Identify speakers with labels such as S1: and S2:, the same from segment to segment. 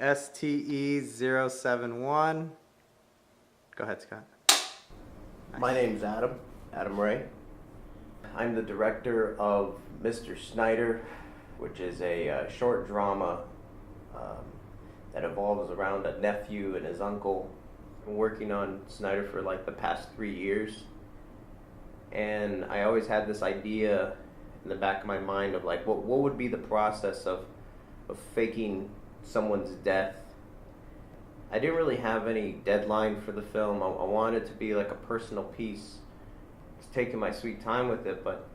S1: STE071. Go ahead, Scott.
S2: Nice. My name's Adam Ray. I'm the director of Mr. Snyder, which is a short drama that evolves around a nephew and his uncle. I've been working on Snyder for like the past 3 years, and I always had this idea in the back of my mind of like what would be the process of faking someone's death. I didn't really have any deadline for the film. I wanted it to be like a personal piece. I was taking my sweet time with it, but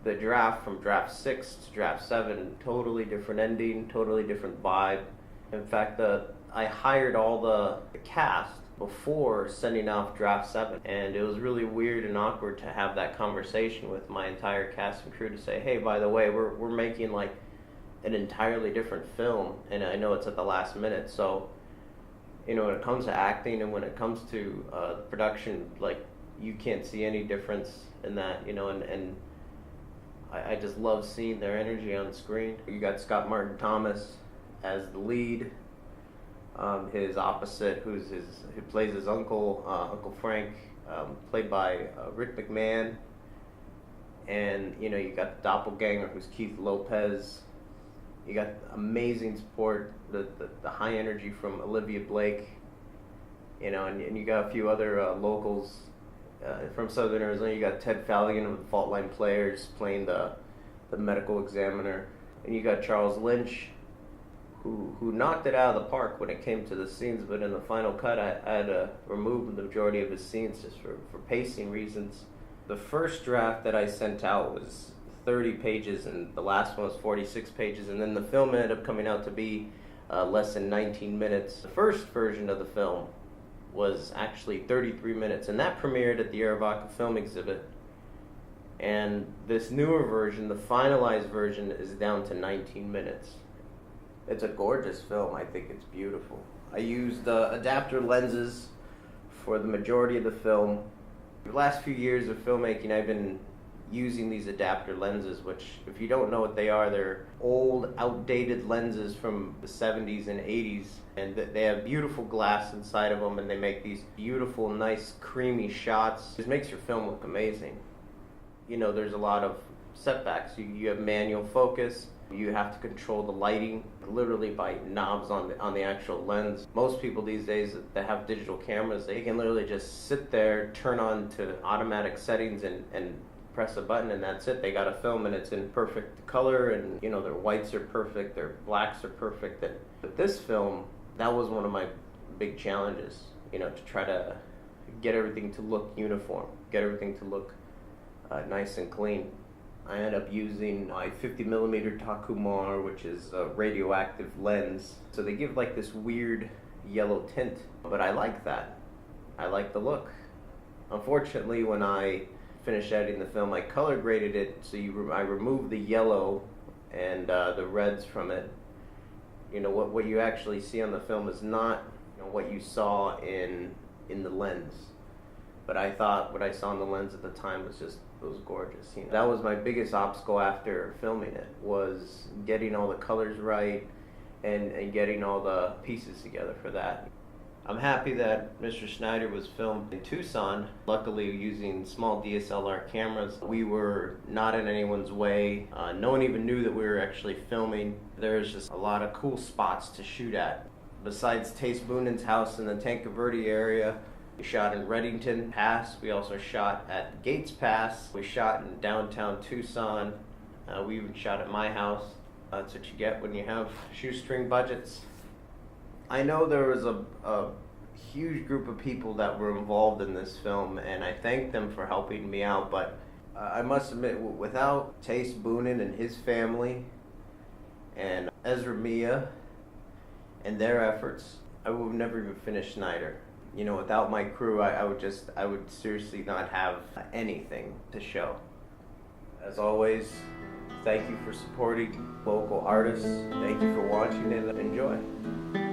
S2: the draft from draft 6 to draft 7, totally different ending, totally different vibe. In fact, I hired all the cast before sending off draft 7, and it was really weird and awkward to have that conversation with my entire cast and crew to say, hey, by the way, we're making like an entirely different film, and I know it's at the last minute, so you know, when it comes to acting and when it comes to production, like, you can't see any difference in that, you know, and I just love seeing their energy on screen. You got Scott Martin Thomas as the lead, his opposite, who plays his uncle, Uncle Frank, played by Rick McMahan, and, you know, you got the doppelganger, who's Keith Lopez. You got amazing support, the high energy from Olivia Blake, you know, and you got a few other locals from Southern Arizona. You got Ted Falagan of the Fault Line Players playing the medical examiner, and you got Charles Lynch, who knocked it out of the park when it came to the scenes, but in the final cut I had to remove the majority of his scenes just for pacing reasons. The first draft that I sent out was 30 pages, and the last one was 46 pages, and then the film ended up coming out to be less than 19 minutes. The first version of the film was actually 33 minutes, and that premiered at the Arivaca Film Exhibit. And this newer version, the finalized version, is down to 19 minutes. It's a gorgeous film. I think it's beautiful. I used adapter lenses for the majority of the film. The last few years of filmmaking, I've been using these adapter lenses, which, if you don't know what they are, they're old, outdated lenses from the 70s and 80s, and they have beautiful glass inside of them, and they make these beautiful, nice, creamy shots. It makes your film look amazing. You know, there's a lot of setbacks. You have manual focus. You have to control the lighting literally by knobs on the actual lens. Most people these days that have digital cameras, they can literally just sit there, turn on to automatic settings, and press a button, and that's it. They got a film and it's in perfect color, and you know, their whites are perfect, their blacks are perfect. But this film, that was one of my big challenges, you know, to try to get everything to look uniform, get everything to look nice and clean. I ended up using my 50mm Takumar, which is a radioactive lens. So they give like this weird yellow tint, but I like that. I like the look. Unfortunately, when I finished editing the film, I color graded it, so I removed the yellow and the reds from it. You know, what you actually see on the film is not, you know, what you saw in the lens. But I thought what I saw in the lens at the time was gorgeous. You know, that was my biggest obstacle after filming it, was getting all the colors right and getting all the pieces together for that. I'm happy that Mr. Snyder was filmed in Tucson, luckily using small DSLR cameras. We were not in anyone's way. No one even knew that we were actually filming. There's just a lot of cool spots to shoot at. Besides Taste Boonen's house in the Tanque Verde area, we shot in Reddington Pass. We also shot at Gates Pass. We shot in downtown Tucson. We even shot at my house. That's what you get when you have shoestring budgets. I know there was a huge group of people that were involved in this film, and I thank them for helping me out, but I must admit, without Taste Boonen and his family, and Ezra Milla and their efforts, I would have never even finished Snyder. You know, without my crew, I would seriously not have anything to show. As always, thank you for supporting local artists. Thank you for watching, and enjoy.